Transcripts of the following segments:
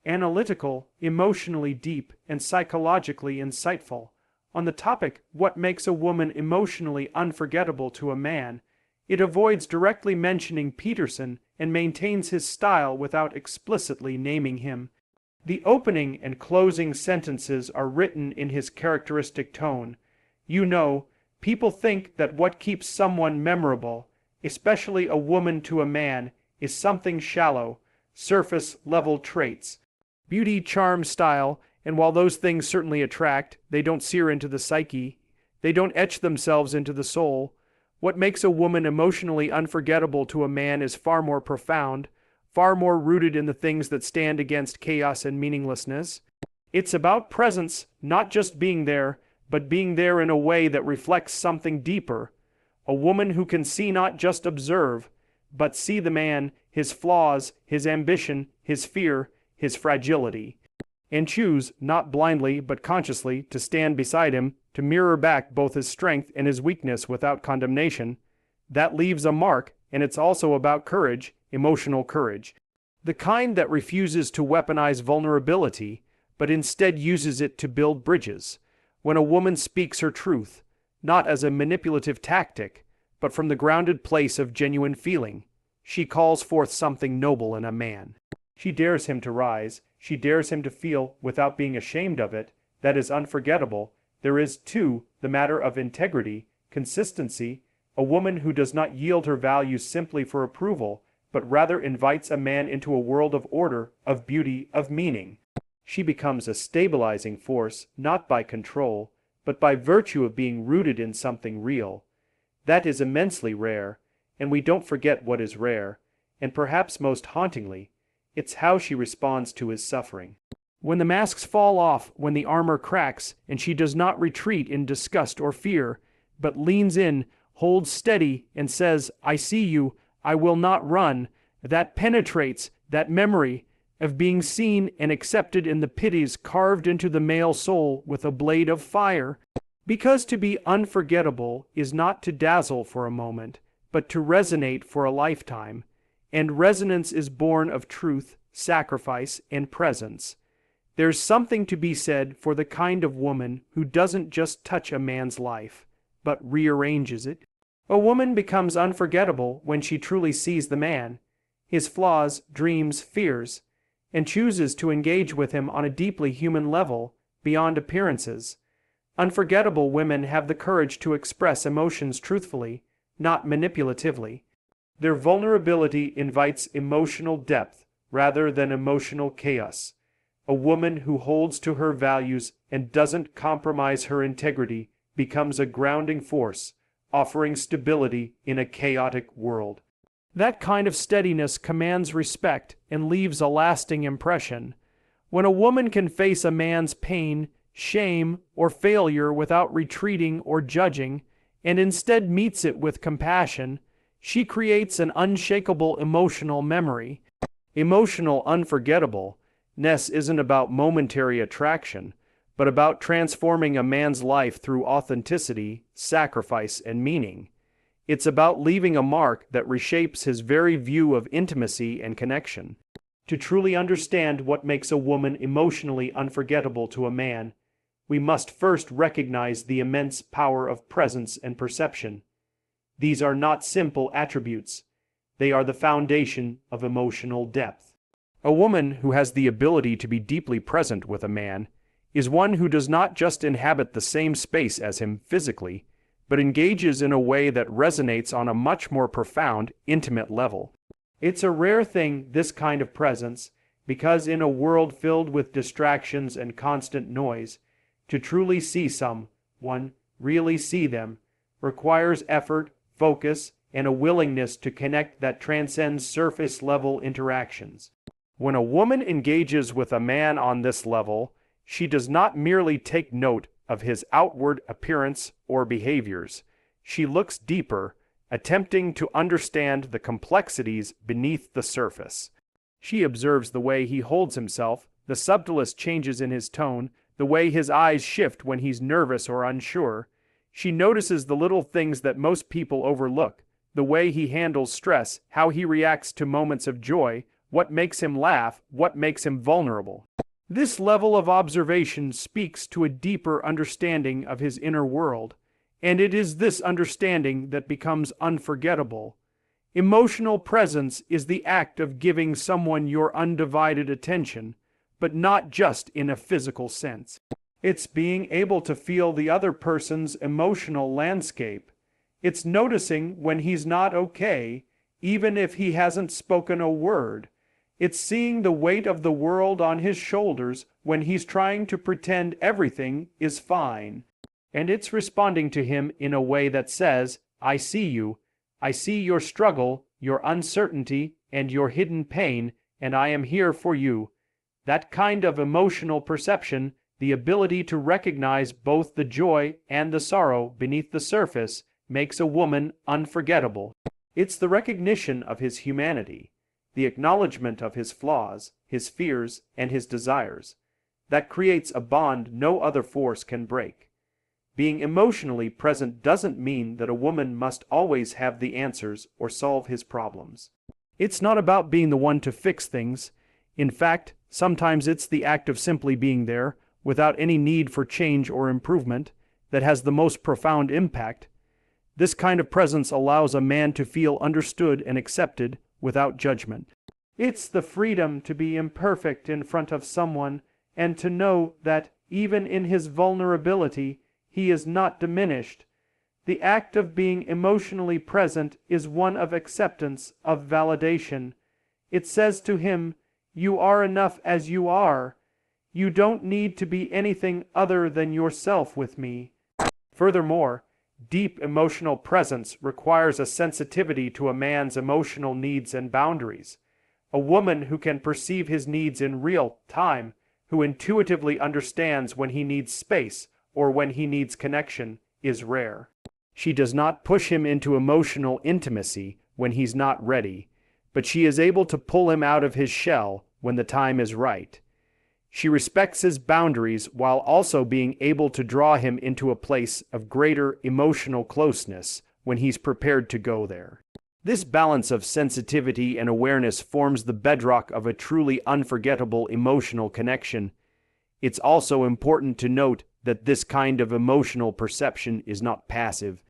analytical, emotionally deep, and psychologically insightful. On the topic, what makes a woman emotionally unforgettable to a man, it avoids directly mentioning Peterson and maintains his style without explicitly naming him. The opening and closing sentences are written in his characteristic tone. You know, people think that what keeps someone memorable, especially a woman to a man, is something shallow, surface-level traits. Beauty, charm, style, and while those things certainly attract, they don't sear into the psyche. They don't etch themselves into the soul. What makes a woman emotionally unforgettable to a man is far more profound, far more rooted in the things that stand against chaos and meaninglessness. It's about presence, not just being there, but being there in a way that reflects something deeper. A woman who can see, not just observe, but see the man, his flaws, his ambition, his fear, his fragility, and choose, not blindly but consciously, to stand beside him, to mirror back both his strength and his weakness without condemnation. That leaves a mark, and it's also about courage, emotional courage. The kind that refuses to weaponize vulnerability, but instead uses it to build bridges. When a woman speaks her truth, not as a manipulative tactic, but from the grounded place of genuine feeling, she calls forth something noble in a man. She dares him to rise, she dares him to feel, without being ashamed of it, that is unforgettable. There is, too, the matter of integrity, consistency, a woman who does not yield her values simply for approval, but rather invites a man into a world of order, of beauty, of meaning. She becomes a stabilizing force, not by control, but by virtue of being rooted in something real. That is immensely rare, and we don't forget what is rare, and perhaps most hauntingly, it's how she responds to his suffering. When the masks fall off, when the armor cracks, and she does not retreat in disgust or fear, but leans in, holds steady, and says, "I see you, I will not run," that penetrates, that memory of being seen and accepted in the pities carved into the male soul with a blade of fire. Because to be unforgettable is not to dazzle for a moment, but to resonate for a lifetime, and resonance is born of truth, sacrifice, and presence. There's something to be said for the kind of woman who doesn't just touch a man's life, but rearranges it. A woman becomes unforgettable when she truly sees the man, his flaws, dreams, fears, and chooses to engage with him on a deeply human level, beyond appearances. Unforgettable women have the courage to express emotions truthfully, not manipulatively. Their vulnerability invites emotional depth rather than emotional chaos. A woman who holds to her values and doesn't compromise her integrity becomes a grounding force, offering stability in a chaotic world. That kind of steadiness commands respect and leaves a lasting impression. When a woman can face a man's pain, shame, or failure without retreating or judging, and instead meets it with compassion, she creates an unshakable emotional memory. Emotional unforgettableness isn't about momentary attraction, but about transforming a man's life through authenticity, sacrifice, and meaning. It's about leaving a mark that reshapes his very view of intimacy and connection. To truly understand what makes a woman emotionally unforgettable to a man, we must first recognize the immense power of presence and perception. These are not simple attributes. They are the foundation of emotional depth. A woman who has the ability to be deeply present with a man is one who does not just inhabit the same space as him physically, but engages in a way that resonates on a much more profound, intimate level. It's a rare thing, this kind of presence, because in a world filled with distractions and constant noise, to truly see someone, really see them, requires effort, focus, and a willingness to connect that transcends surface-level interactions. When a woman engages with a man on this level, she does not merely take note of his outward appearance or behaviors. She looks deeper, attempting to understand the complexities beneath the surface. She observes the way he holds himself, the subtlest changes in his tone, the way his eyes shift when he's nervous or unsure. She notices the little things that most people overlook, the way he handles stress, how he reacts to moments of joy, what makes him laugh, what makes him vulnerable. This level of observation speaks to a deeper understanding of his inner world, and it is this understanding that becomes unforgettable. Emotional presence is the act of giving someone your undivided attention, but not just in a physical sense. It's being able to feel the other person's emotional landscape. It's noticing when he's not okay, even if he hasn't spoken a word. It's seeing the weight of the world on his shoulders when he's trying to pretend everything is fine. And it's responding to him in a way that says, I see you. I see your struggle, your uncertainty, and your hidden pain, and I am here for you. That kind of emotional perception, the ability to recognize both the joy and the sorrow beneath the surface, makes a woman unforgettable. It's the recognition of his humanity, the acknowledgement of his flaws, his fears, and his desires, that creates a bond no other force can break. Being emotionally present doesn't mean that a woman must always have the answers or solve his problems. It's not about being the one to fix things. In fact, sometimes it's the act of simply being there, without any need for change or improvement, that has the most profound impact. This kind of presence allows a man to feel understood and accepted without judgment. It's the freedom to be imperfect in front of someone and to know that, even in his vulnerability, he is not diminished. The act of being emotionally present is one of acceptance, of validation. It says to him, you are enough as you are. You don't need to be anything other than yourself with me. Furthermore, deep emotional presence requires a sensitivity to a man's emotional needs and boundaries. A woman who can perceive his needs in real time, who intuitively understands when he needs space or when he needs connection, is rare. She does not push him into emotional intimacy when he's not ready, but she is able to pull him out of his shell when the time is right. She respects his boundaries while also being able to draw him into a place of greater emotional closeness when he's prepared to go there. This balance of sensitivity and awareness forms the bedrock of a truly unforgettable emotional connection. It's also important to note that this kind of emotional perception is not passive.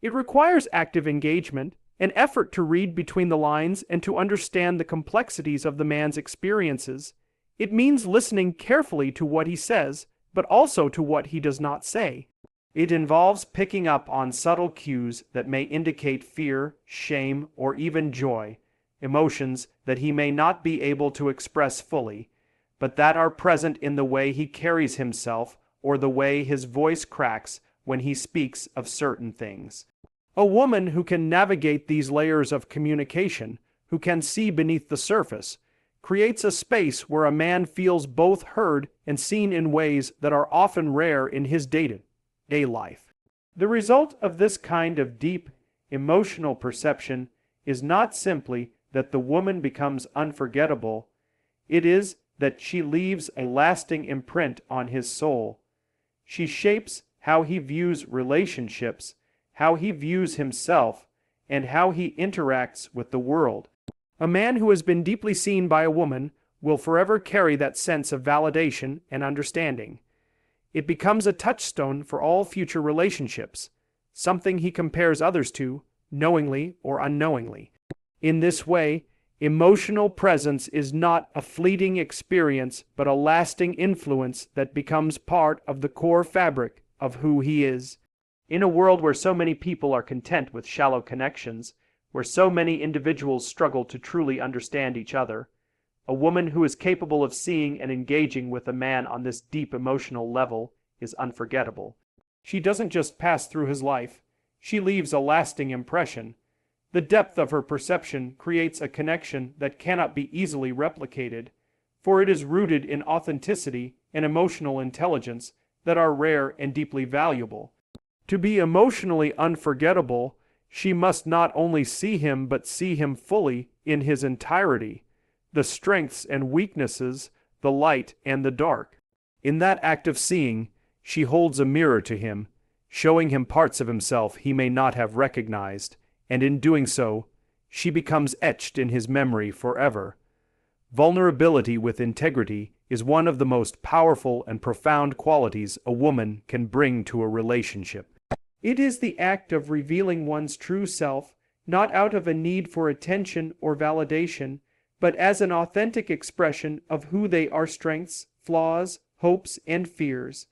It requires active engagement, an effort to read between the lines and to understand the complexities of the man's experiences. It means listening carefully to what he says, but also to what he does not say. It involves picking up on subtle cues that may indicate fear, shame, or even joy, emotions that he may not be able to express fully, but that are present in the way he carries himself or the way his voice cracks when he speaks of certain things. A woman who can navigate these layers of communication, who can see beneath the surface, creates a space where a man feels both heard and seen in ways that are often rare in his day-to-day life. The result of this kind of deep, emotional perception is not simply that the woman becomes unforgettable, it is that she leaves a lasting imprint on his soul. She shapes how he views relationships, how he views himself, and how he interacts with the world. A man who has been deeply seen by a woman will forever carry that sense of validation and understanding. It becomes a touchstone for all future relationships, something he compares others to, knowingly or unknowingly. In this way, emotional presence is not a fleeting experience, but a lasting influence that becomes part of the core fabric of who he is. In a world where so many people are content with shallow connections, where so many individuals struggle to truly understand each other, a woman who is capable of seeing and engaging with a man on this deep emotional level is unforgettable. She doesn't just pass through his life, she leaves a lasting impression. The depth of her perception creates a connection that cannot be easily replicated, for it is rooted in authenticity and emotional intelligence that are rare and deeply valuable. To be emotionally unforgettable, she must not only see him but see him fully in his entirety, the strengths and weaknesses, the light and the dark. In that act of seeing, she holds a mirror to him, showing him parts of himself he may not have recognized, and in doing so, she becomes etched in his memory forever. Vulnerability with integrity is one of the most powerful and profound qualities a woman can bring to a relationship. It is the act of revealing one's true self, not out of a need for attention or validation, but as an authentic expression of who they are: strengths, flaws, hopes, and fears.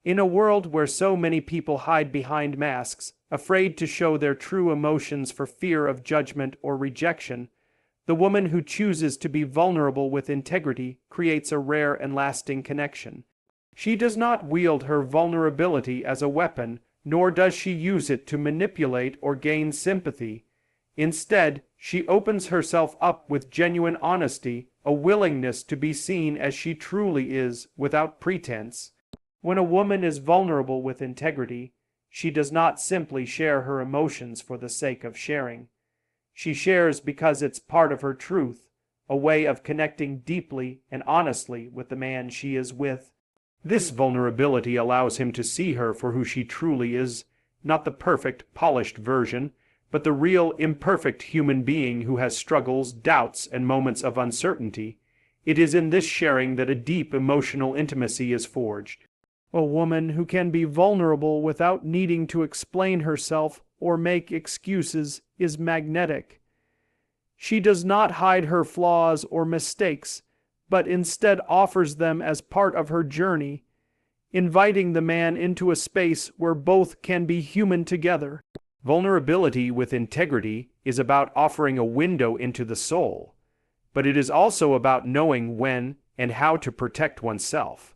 In a world where so many people hide behind masks, afraid to show their true emotions for fear of judgment or rejection, the woman who chooses to be vulnerable with integrity creates a rare and lasting connection. She does not wield her vulnerability as a weapon, nor does she use it to manipulate or gain sympathy. Instead, she opens herself up with genuine honesty, a willingness to be seen as she truly is, without pretense. When a woman is vulnerable with integrity, she does not simply share her emotions for the sake of sharing. She shares because it's part of her truth, a way of connecting deeply and honestly with the man she is with. This vulnerability allows him to see her for who she truly is, not the perfect, polished version, but the real, imperfect human being who has struggles, doubts, and moments of uncertainty. It is in this sharing that a deep emotional intimacy is forged. A woman who can be vulnerable without needing to explain herself or make excuses is magnetic. She does not hide her flaws or mistakes, but instead offers them as part of her journey, inviting the man into a space where both can be human together. Vulnerability with integrity is about offering a window into the soul, but it is also about knowing when and how to protect oneself.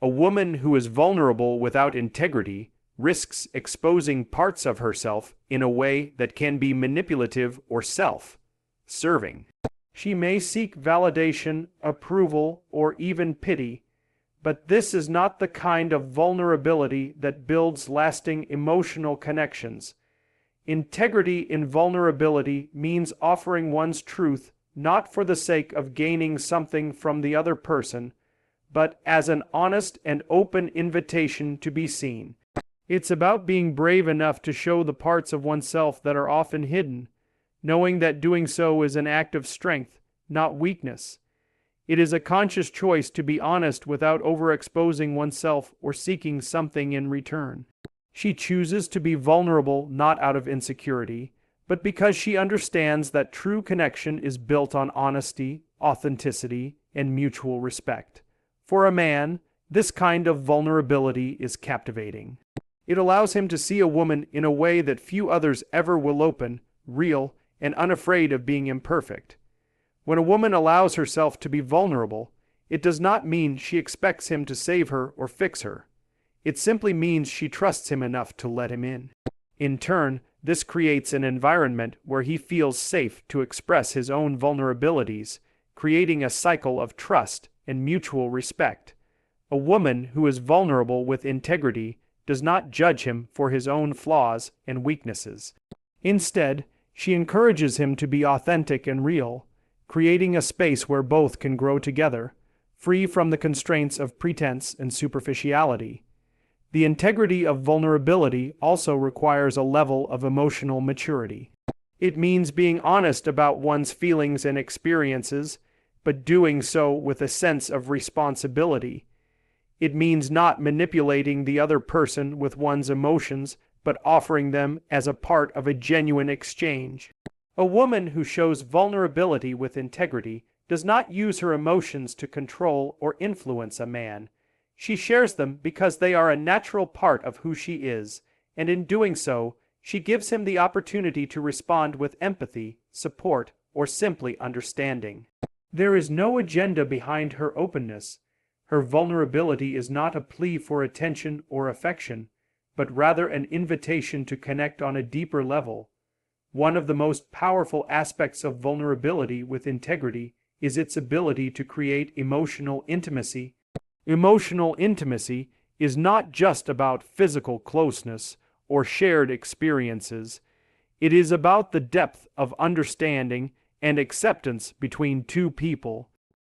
A woman who is vulnerable without integrity risks exposing parts of herself in a way that can be manipulative or self-serving. She may seek validation, approval, or even pity, but this is not the kind of vulnerability that builds lasting emotional connections. Integrity in vulnerability means offering one's truth not for the sake of gaining something from the other person, but as an honest and open invitation to be seen. It's about being brave enough to show the parts of oneself that are often hidden, knowing that doing so is an act of strength, not weakness. It is a conscious choice to be honest without overexposing oneself or seeking something in return. She chooses to be vulnerable not out of insecurity, but because she understands that true connection is built on honesty, authenticity, and mutual respect. For a man, this kind of vulnerability is captivating. It allows him to see a woman in a way that few others ever will: open, real, and unafraid of being imperfect. When a woman allows herself to be vulnerable, it does not mean she expects him to save her or fix her. It simply means she trusts him enough to let him in. In turn, this creates an environment where he feels safe to express his own vulnerabilities, creating a cycle of trust and mutual respect. A woman who is vulnerable with integrity does not judge him for his own flaws and weaknesses. Instead, she encourages him to be authentic and real, creating a space where both can grow together, free from the constraints of pretense and superficiality. The integrity of vulnerability also requires a level of emotional maturity. It means being honest about one's feelings and experiences, but doing so with a sense of responsibility. It means not manipulating the other person with one's emotions, but offering them as a part of a genuine exchange. A woman who shows vulnerability with integrity does not use her emotions to control or influence a man. She shares them because they are a natural part of who she is, and in doing so, she gives him the opportunity to respond with empathy, support, or simply understanding. There is no agenda behind her openness. Her vulnerability is not a plea for attention or affection, but rather an invitation to connect on a deeper level. One of the most powerful aspects of vulnerability with integrity is its ability to create emotional intimacy. Emotional intimacy is not just about physical closeness or shared experiences. It is about the depth of understanding and acceptance between two people.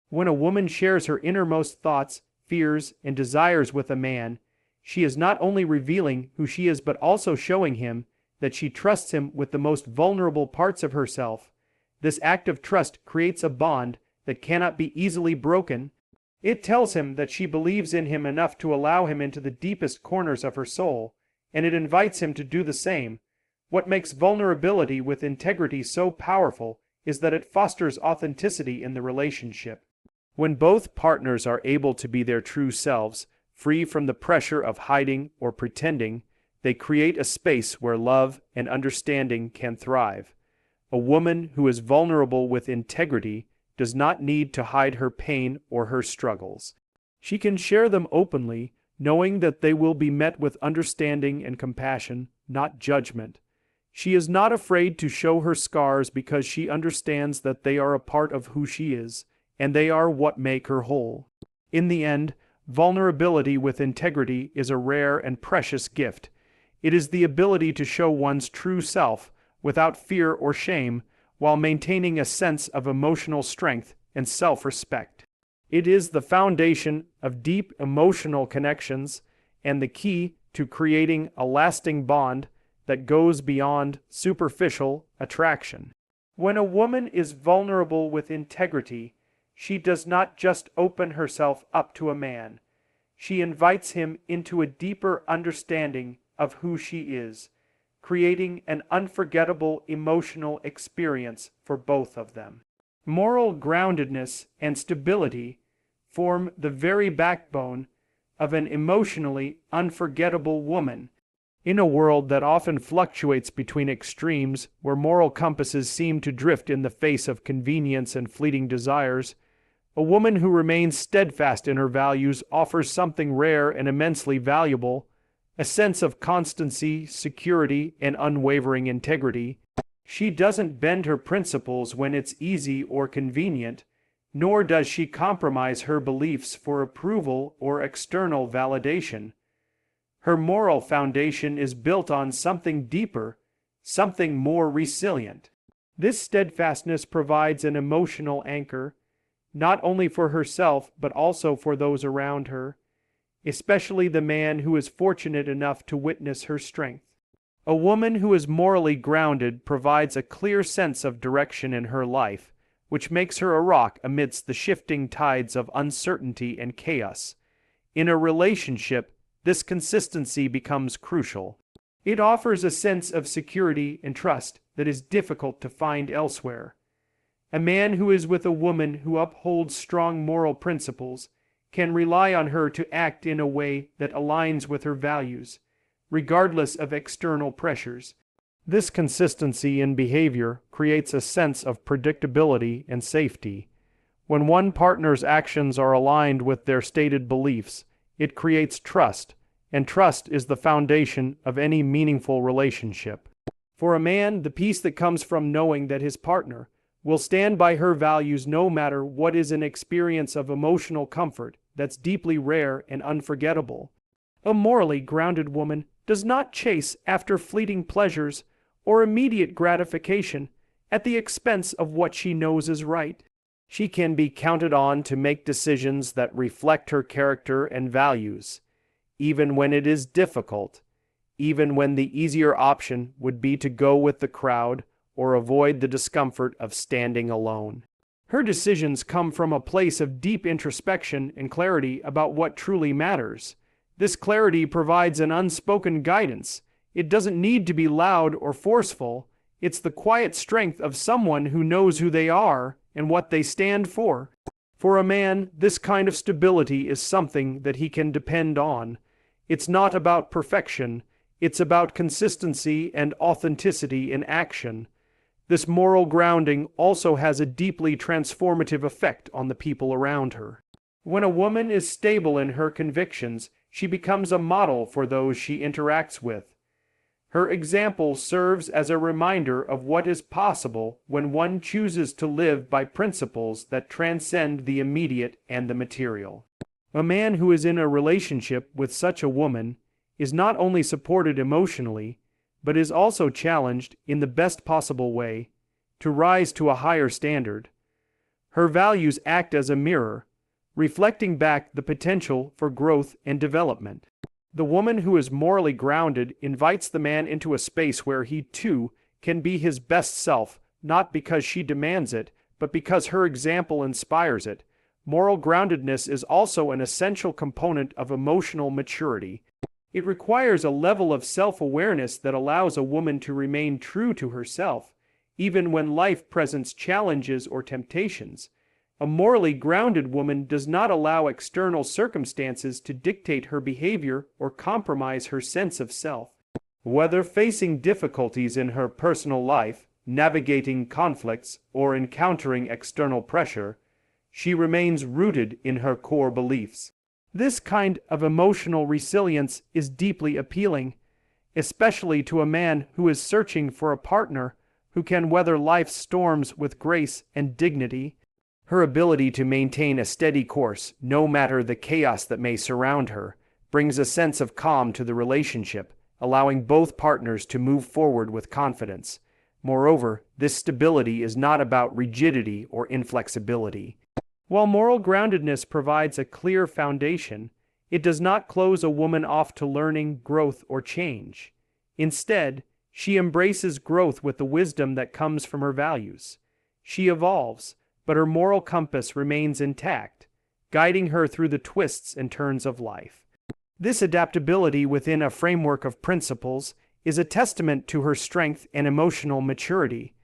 When a woman shares her innermost thoughts, fears, and desires with a man, she is not only revealing who she is but also showing him that she trusts him with the most vulnerable parts of herself. This act of trust creates a bond that cannot be easily broken. It tells him that she believes in him enough to allow him into the deepest corners of her soul, and it invites him to do the same. What makes vulnerability with integrity so powerful is that it fosters authenticity in the relationship. When both partners are able to be their true selves, free from the pressure of hiding or pretending, they create a space where love and understanding can thrive. A woman who is vulnerable with integrity does not need to hide her pain or her struggles. She can share them openly, knowing that they will be met with understanding and compassion, not judgment. She is not afraid to show her scars because she understands that they are a part of who she is, and they are what make her whole. In the end, vulnerability with integrity is a rare and precious gift. It is the ability to show one's true self without fear or shame, while maintaining a sense of emotional strength and self-respect. It is the foundation of deep emotional connections and the key to creating a lasting bond that goes beyond superficial attraction. When a woman is vulnerable with integrity, she does not just open herself up to a man. She invites him into a deeper understanding of who she is, creating an unforgettable emotional experience for both of them. Moral groundedness and stability form the very backbone of an emotionally unforgettable woman. In a world that often fluctuates between extremes, where moral compasses seem to drift in the face of convenience and fleeting desires, a woman who remains steadfast in her values offers something rare and immensely valuable: a sense of constancy, security, and unwavering integrity. She doesn't bend her principles when it's easy or convenient, nor does she compromise her beliefs for approval or external validation. Her moral foundation is built on something deeper, something more resilient. This steadfastness provides an emotional anchor, not only for herself but also for those around her, especially the man who is fortunate enough to witness her strength. A woman who is morally grounded provides a clear sense of direction in her life, which makes her a rock amidst the shifting tides of uncertainty and chaos. In a relationship, this consistency becomes crucial. It offers a sense of security and trust that is difficult to find elsewhere. A man who is with a woman who upholds strong moral principles can rely on her to act in a way that aligns with her values, regardless of external pressures. This consistency in behavior creates a sense of predictability and safety. When one partner's actions are aligned with their stated beliefs, it creates trust, and trust is the foundation of any meaningful relationship. For a man, the peace that comes from knowing that his partner will stand by her values no matter what is an experience of emotional comfort that's deeply rare and unforgettable. A morally grounded woman does not chase after fleeting pleasures or immediate gratification at the expense of what she knows is right. She can be counted on to make decisions that reflect her character and values, even when it is difficult, even when the easier option would be to go with the crowd or avoid the discomfort of standing alone. Her decisions come from a place of deep introspection and clarity about what truly matters. This clarity provides an unspoken guidance. It doesn't need to be loud or forceful. It's the quiet strength of someone who knows who they are and what they stand for. For a man, this kind of stability is something that he can depend on. It's not about perfection. It's about consistency and authenticity in action. This moral grounding also has a deeply transformative effect on the people around her. When a woman is stable in her convictions, she becomes a model for those she interacts with. Her example serves as a reminder of what is possible when one chooses to live by principles that transcend the immediate and the material. A man who is in a relationship with such a woman is not only supported emotionally, but is also challenged in the best possible way to rise to a higher standard. Her values act as a mirror, reflecting back the potential for growth and development. The woman who is morally grounded invites the man into a space where he, too, can be his best self, not because she demands it, but because her example inspires it. Moral groundedness is also an essential component of emotional maturity. It requires a level of self-awareness that allows a woman to remain true to herself, even when life presents challenges or temptations. A morally grounded woman does not allow external circumstances to dictate her behavior or compromise her sense of self. Whether facing difficulties in her personal life, navigating conflicts, or encountering external pressure, she remains rooted in her core beliefs. This kind of emotional resilience is deeply appealing, especially to a man who is searching for a partner who can weather life's storms with grace and dignity. Her ability to maintain a steady course, no matter the chaos that may surround her, brings a sense of calm to the relationship, allowing both partners to move forward with confidence. Moreover, this stability is not about rigidity or inflexibility. While moral groundedness provides a clear foundation, it does not close a woman off to learning, growth, or change. Instead, she embraces growth with the wisdom that comes from her values. She evolves, but her moral compass remains intact, guiding her through the twists and turns of life. This adaptability within a framework of principles is a testament to her strength and emotional maturity.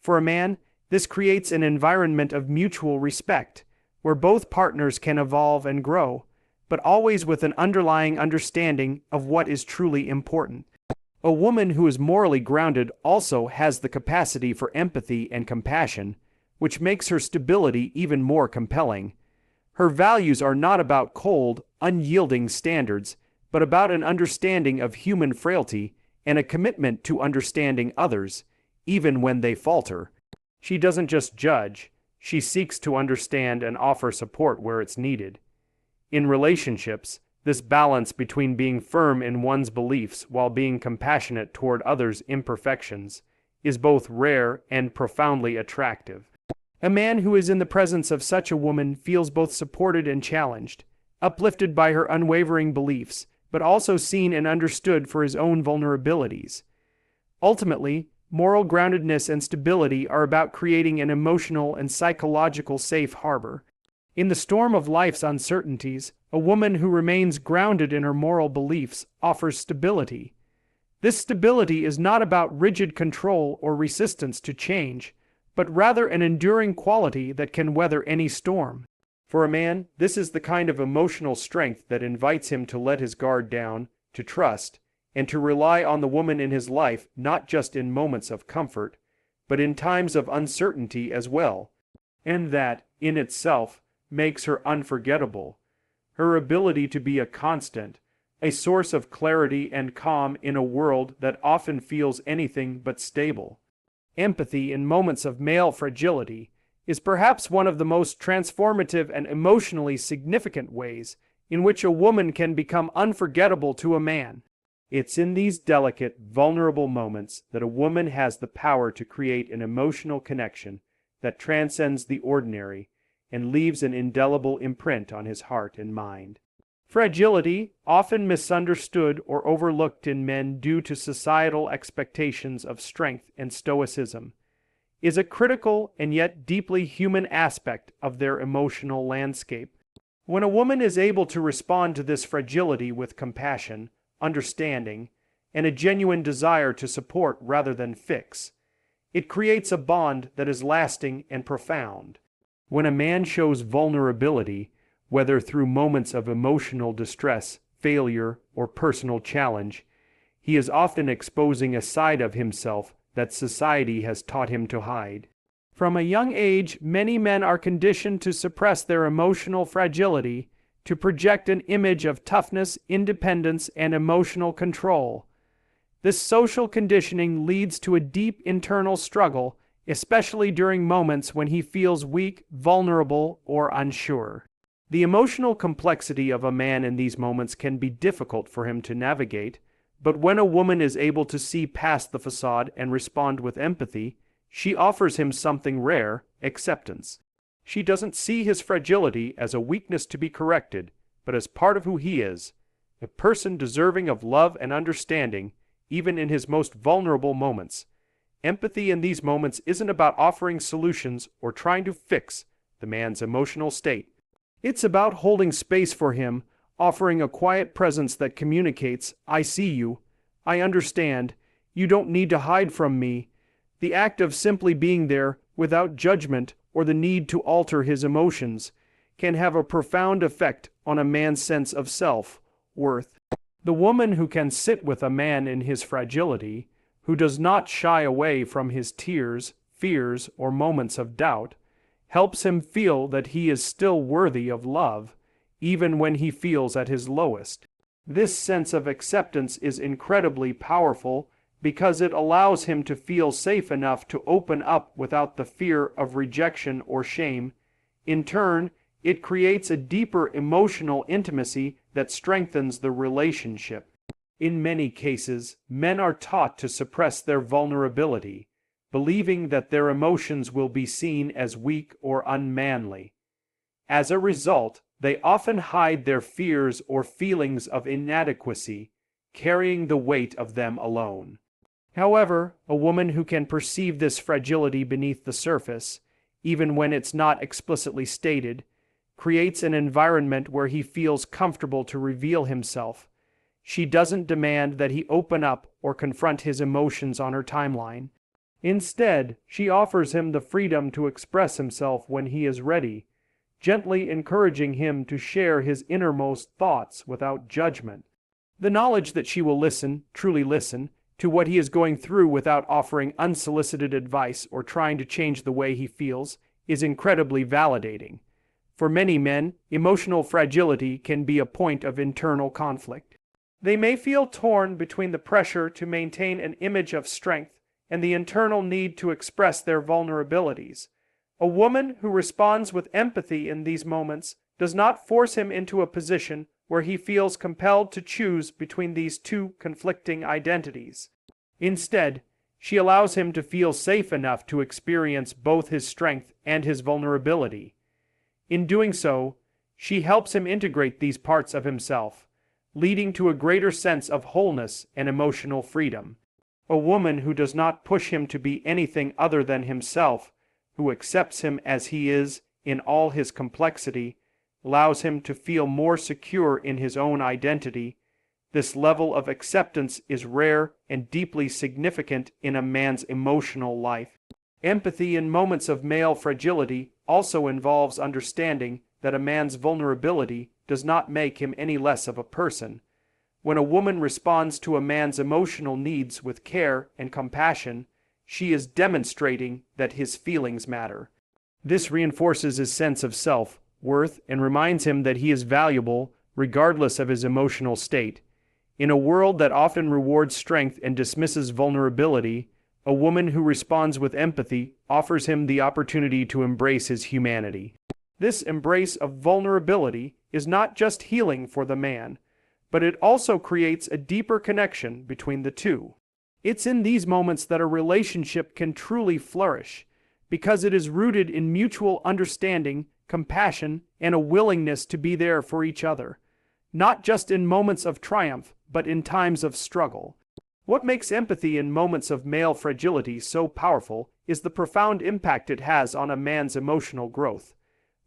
For a man, this creates an environment of mutual respect, where both partners can evolve and grow, but always with an underlying understanding of what is truly important. A woman who is morally grounded also has the capacity for empathy and compassion, which makes her stability even more compelling. Her values are not about cold, unyielding standards, but about an understanding of human frailty and a commitment to understanding others, even when they falter. She doesn't just judge, she seeks to understand and offer support where it's needed. In relationships, this balance between being firm in one's beliefs while being compassionate toward others' imperfections is both rare and profoundly attractive. A man who is in the presence of such a woman feels both supported and challenged, uplifted by her unwavering beliefs, but also seen and understood for his own vulnerabilities. Ultimately, moral groundedness and stability are about creating an emotional and psychological safe harbor. In the storm of life's uncertainties, a woman who remains grounded in her moral beliefs offers stability. This stability is not about rigid control or resistance to change, but rather an enduring quality that can weather any storm. For a man, this is the kind of emotional strength that invites him to let his guard down, to trust, and to rely on the woman in his life not just in moments of comfort, but in times of uncertainty as well. And that, in itself, makes her unforgettable. Her ability to be a constant, a source of clarity and calm in a world that often feels anything but stable. Empathy in moments of male fragility is perhaps one of the most transformative and emotionally significant ways in which a woman can become unforgettable to a man. It's in these delicate, vulnerable moments that a woman has the power to create an emotional connection that transcends the ordinary and leaves an indelible imprint on his heart and mind. Fragility, often misunderstood or overlooked in men due to societal expectations of strength and stoicism, is a critical and yet deeply human aspect of their emotional landscape. When a woman is able to respond to this fragility with compassion, understanding, and a genuine desire to support rather than fix, it creates a bond that is lasting and profound. When a man shows vulnerability, whether through moments of emotional distress, failure, or personal challenge, he is often exposing a side of himself that society has taught him to hide. From a young age, many men are conditioned to suppress their emotional fragility, to project an image of toughness, independence, and emotional control. This social conditioning leads to a deep internal struggle, especially during moments when he feels weak, vulnerable, or unsure. The emotional complexity of a man in these moments can be difficult for him to navigate, but when a woman is able to see past the facade and respond with empathy, she offers him something rare: acceptance. She doesn't see his fragility as a weakness to be corrected, but as part of who he is, a person deserving of love and understanding, even in his most vulnerable moments. Empathy in these moments isn't about offering solutions or trying to fix the man's emotional state. It's about holding space for him, offering a quiet presence that communicates, "I see you, I understand, you don't need to hide from me." The act of simply being there, without judgment or the need to alter his emotions, can have a profound effect on a man's sense of self-worth. The woman who can sit with a man in his fragility, who does not shy away from his tears, fears, or moments of doubt, helps him feel that he is still worthy of love, even when he feels at his lowest. This sense of acceptance is incredibly powerful because it allows him to feel safe enough to open up without the fear of rejection or shame. In turn, it creates a deeper emotional intimacy that strengthens the relationship. In many cases, men are taught to suppress their vulnerability, believing that their emotions will be seen as weak or unmanly. As a result, they often hide their fears or feelings of inadequacy, carrying the weight of them alone. However, a woman who can perceive this fragility beneath the surface, even when it's not explicitly stated, creates an environment where he feels comfortable to reveal himself. She doesn't demand that he open up or confront his emotions on her timeline. Instead, she offers him the freedom to express himself when he is ready, gently encouraging him to share his innermost thoughts without judgment. The knowledge that she will listen, truly listen, to what he is going through without offering unsolicited advice or trying to change the way he feels is incredibly validating. For many men, emotional fragility can be a point of internal conflict. They may feel torn between the pressure to maintain an image of strength and the internal need to express their vulnerabilities. A woman who responds with empathy in these moments does not force him into a position where he feels compelled to choose between these two conflicting identities. Instead, she allows him to feel safe enough to experience both his strength and his vulnerability. In doing so, she helps him integrate these parts of himself, leading to a greater sense of wholeness and emotional freedom. A woman who does not push him to be anything other than himself, who accepts him as he is in all his complexity, allows him to feel more secure in his own identity. This level of acceptance is rare and deeply significant in a man's emotional life. Empathy in moments of male fragility also involves understanding that a man's vulnerability does not make him any less of a person. When a woman responds to a man's emotional needs with care and compassion, she is demonstrating that his feelings matter. This reinforces his sense of self-worth and reminds him that he is valuable regardless of his emotional state. In a world that often rewards strength and dismisses vulnerability, a woman who responds with empathy offers him the opportunity to embrace his humanity. This embrace of vulnerability is not just healing for the man, but it also creates a deeper connection between the two. It's in these moments that a relationship can truly flourish, because it is rooted in mutual understanding, compassion, and a willingness to be there for each other, not just in moments of triumph, but in times of struggle. What makes empathy in moments of male fragility so powerful is the profound impact it has on a man's emotional growth.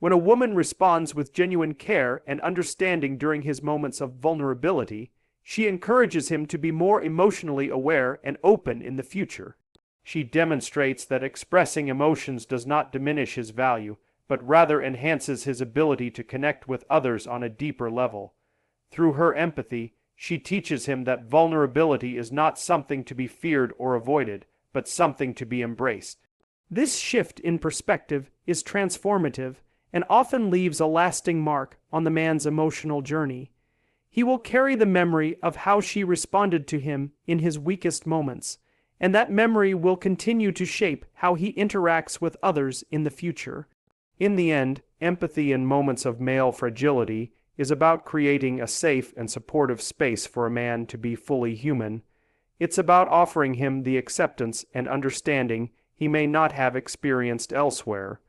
When a woman responds with genuine care and understanding during his moments of vulnerability, she encourages him to be more emotionally aware and open in the future. She demonstrates that expressing emotions does not diminish his value, but rather enhances his ability to connect with others on a deeper level. Through her empathy, she teaches him that vulnerability is not something to be feared or avoided, but something to be embraced. This shift in perspective is transformative and often leaves a lasting mark on the man's emotional journey. He will carry the memory of how she responded to him in his weakest moments, and that memory will continue to shape how he interacts with others in the future. In the end, empathy in moments of male fragility is about creating a safe and supportive space for a man to be fully human. It's about offering him the acceptance and understanding he may not have experienced elsewhere.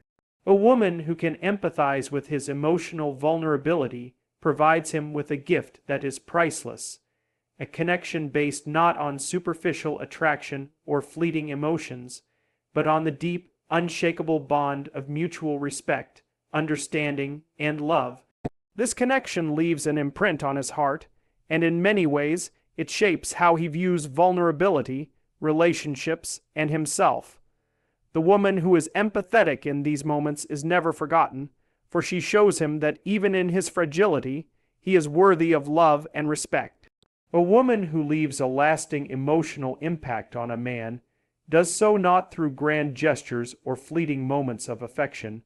A woman who can empathize with his emotional vulnerability provides him with a gift that is priceless, a connection based not on superficial attraction or fleeting emotions, but on the deep, unshakable bond of mutual respect, understanding, and love. This connection leaves an imprint on his heart, and in many ways, it shapes how he views vulnerability, relationships, and himself. The woman who is empathetic in these moments is never forgotten, for she shows him that even in his fragility, he is worthy of love and respect. A woman who leaves a lasting emotional impact on a man does so not through grand gestures or fleeting moments of affection,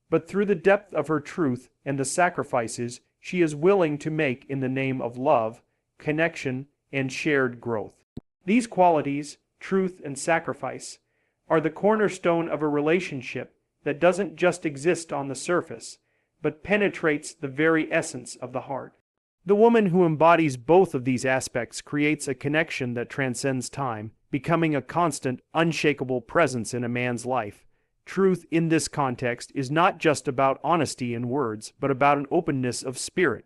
but through the depth of her truth and the sacrifices she is willing to make in the name of love, connection, and shared growth. These qualities, truth and sacrifice, are the cornerstone of a relationship that doesn't just exist on the surface, but penetrates the very essence of the heart. The woman who embodies both of these aspects creates a connection that transcends time, becoming a constant, unshakable presence in a man's life. Truth in this context is not just about honesty in words, but about an openness of spirit.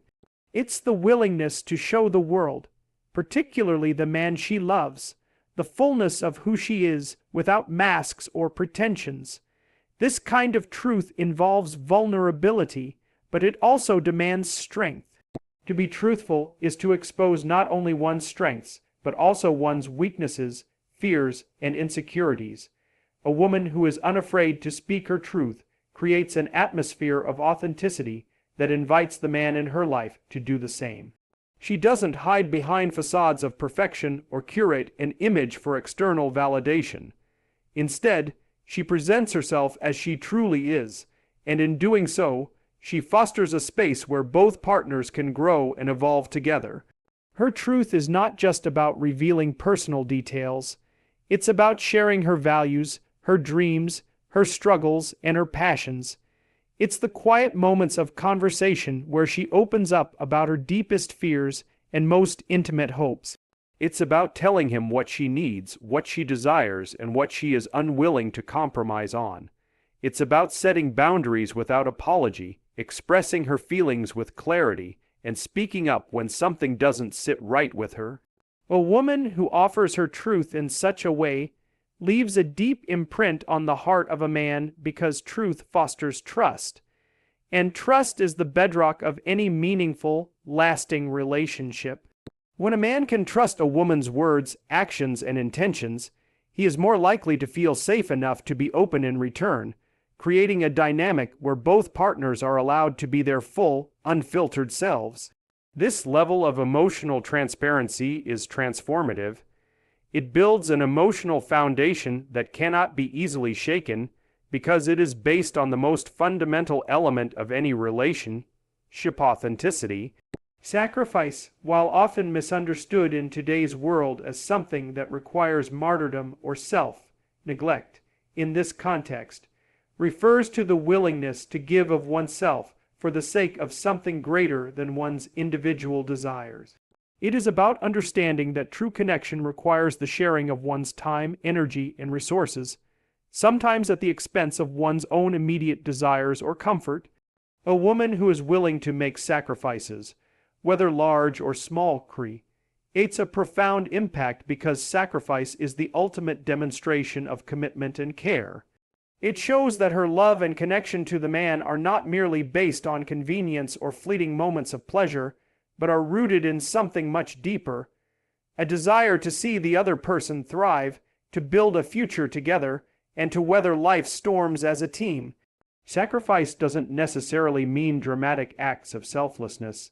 It's the willingness to show the world, particularly the man she loves, the fullness of who she is without masks or pretensions. This kind of truth involves vulnerability, but it also demands strength. To be truthful is to expose not only one's strengths, but also one's weaknesses, fears, and insecurities. A woman who is unafraid to speak her truth creates an atmosphere of authenticity that invites the man in her life to do the same. She doesn't hide behind facades of perfection or curate an image for external validation. Instead, she presents herself as she truly is, and in doing so, she fosters a space where both partners can grow and evolve together. Her truth is not just about revealing personal details. It's about sharing her values, her dreams, her struggles, and her passions. It's the quiet moments of conversation where she opens up about her deepest fears and most intimate hopes. It's about telling him what she needs, what she desires, and what she is unwilling to compromise on. It's about setting boundaries without apology, expressing her feelings with clarity, and speaking up when something doesn't sit right with her. A woman who offers her truth in such a way leaves a deep imprint on the heart of a man because truth fosters trust. And trust is the bedrock of any meaningful, lasting relationship. When a man can trust a woman's words, actions, and intentions, he is more likely to feel safe enough to be open in return, creating a dynamic where both partners are allowed to be their full, unfiltered selves. This level of emotional transparency is transformative. It builds an emotional foundation that cannot be easily shaken because it is based on the most fundamental element of any relationship: authenticity. Sacrifice, while often misunderstood in today's world as something that requires martyrdom or self-neglect, in this context, refers to the willingness to give of oneself for the sake of something greater than one's individual desires. It is about understanding that true connection requires the sharing of one's time, energy, and resources, sometimes at the expense of one's own immediate desires or comfort. A woman who is willing to make sacrifices, whether large or small, creates a profound impact because sacrifice is the ultimate demonstration of commitment and care. It shows that her love and connection to the man are not merely based on convenience or fleeting moments of pleasure, but are rooted in something much deeper: a desire to see the other person thrive, to build a future together, and to weather life's storms as a team. Sacrifice doesn't necessarily mean dramatic acts of selflessness.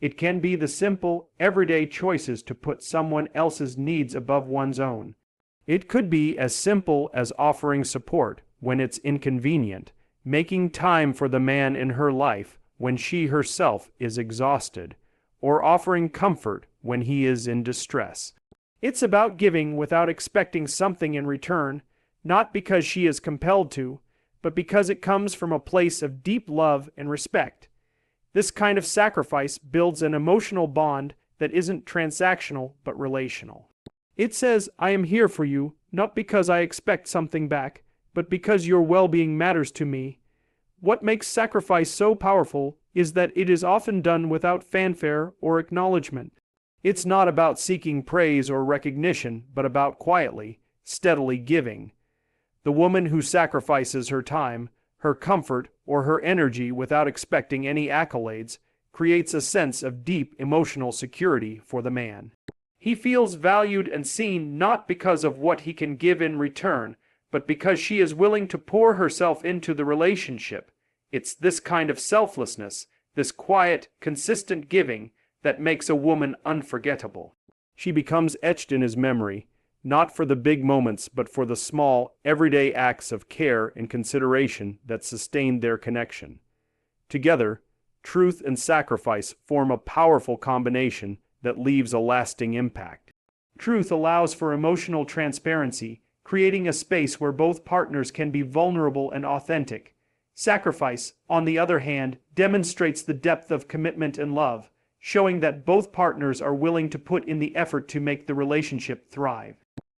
It can be the simple, everyday choices to put someone else's needs above one's own. It could be as simple as offering support when it's inconvenient, making time for the man in her life when she herself is exhausted, or offering comfort when he is in distress. It's about giving without expecting something in return, not because she is compelled to, but because it comes from a place of deep love and respect. This kind of sacrifice builds an emotional bond that isn't transactional but relational. It says, "I am here for you, not because I expect something back, but because your well-being matters to me." What makes sacrifice so powerful is that it is often done without fanfare or acknowledgement. It's not about seeking praise or recognition, but about quietly, steadily giving. The woman who sacrifices her time, her comfort, or her energy without expecting any accolades creates a sense of deep emotional security for the man. He feels valued and seen not because of what he can give in return, but because she is willing to pour herself into the relationship. It's this kind of selflessness, this quiet, consistent giving, that makes a woman unforgettable. She becomes etched in his memory, not for the big moments, but for the small, everyday acts of care and consideration that sustain their connection. Together, truth and sacrifice form a powerful combination that leaves a lasting impact. Truth allows for emotional transparency, creating a space where both partners can be vulnerable and authentic. Sacrifice, on the other hand, demonstrates the depth of commitment and love, showing that both partners are willing to put in the effort to make the relationship thrive.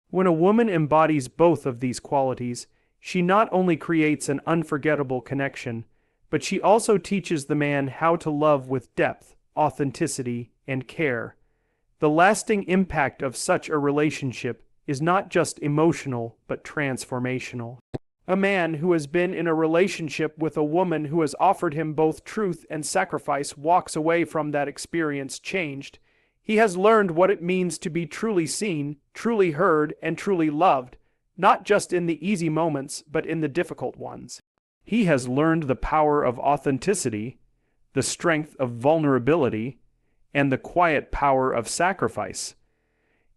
When a woman embodies both of these qualities, she not only creates an unforgettable connection, but she also teaches the man how to love with depth, authenticity, and care. The lasting impact of such a relationship is not just emotional, but transformational. A man who has been in a relationship with a woman who has offered him both truth and sacrifice walks away from that experience changed. He has learned what it means to be truly seen, truly heard, and truly loved, not just in the easy moments, but in the difficult ones. He has learned the power of authenticity, the strength of vulnerability, and the quiet power of sacrifice.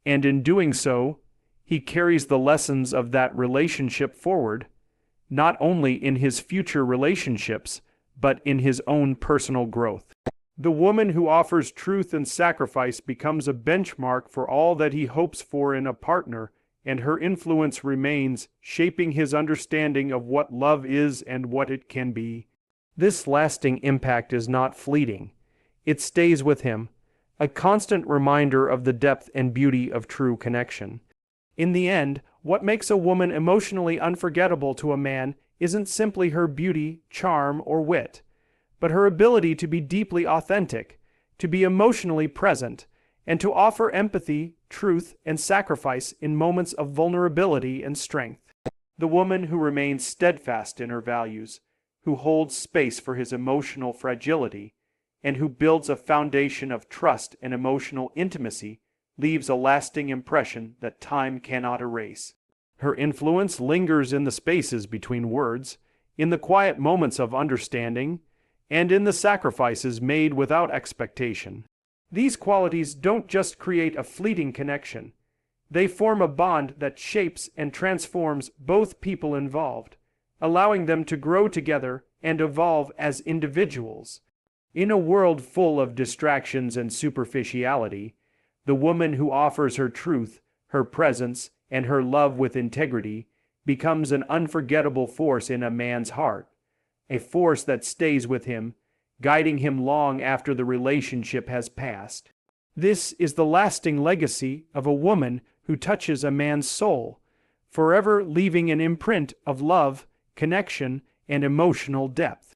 And in doing so, he carries the lessons of that relationship forward, not only in his future relationships, but in his own personal growth. The woman who offers truth and sacrifice becomes a benchmark for all that he hopes for in a partner, and her influence remains, shaping his understanding of what love is and what it can be. This lasting impact is not fleeting. It stays with him, a constant reminder of the depth and beauty of true connection. In the end, what makes a woman emotionally unforgettable to a man isn't simply her beauty, charm, or wit, but her ability to be deeply authentic, to be emotionally present, and to offer empathy, truth, and sacrifice in moments of vulnerability and strength. The woman who remains steadfast in her values, who holds space for his emotional fragility, and who builds a foundation of trust and emotional intimacy, leaves a lasting impression that time cannot erase. Her influence lingers in the spaces between words, in the quiet moments of understanding, and in the sacrifices made without expectation. These qualities don't just create a fleeting connection. They form a bond that shapes and transforms both people involved, allowing them to grow together and evolve as individuals. In a world full of distractions and superficiality, the woman who offers her truth, her presence, and her love with integrity becomes an unforgettable force in a man's heart, a force that stays with him, guiding him long after the relationship has passed. This is the lasting legacy of a woman who touches a man's soul, forever leaving an imprint of love, connection, and emotional depth.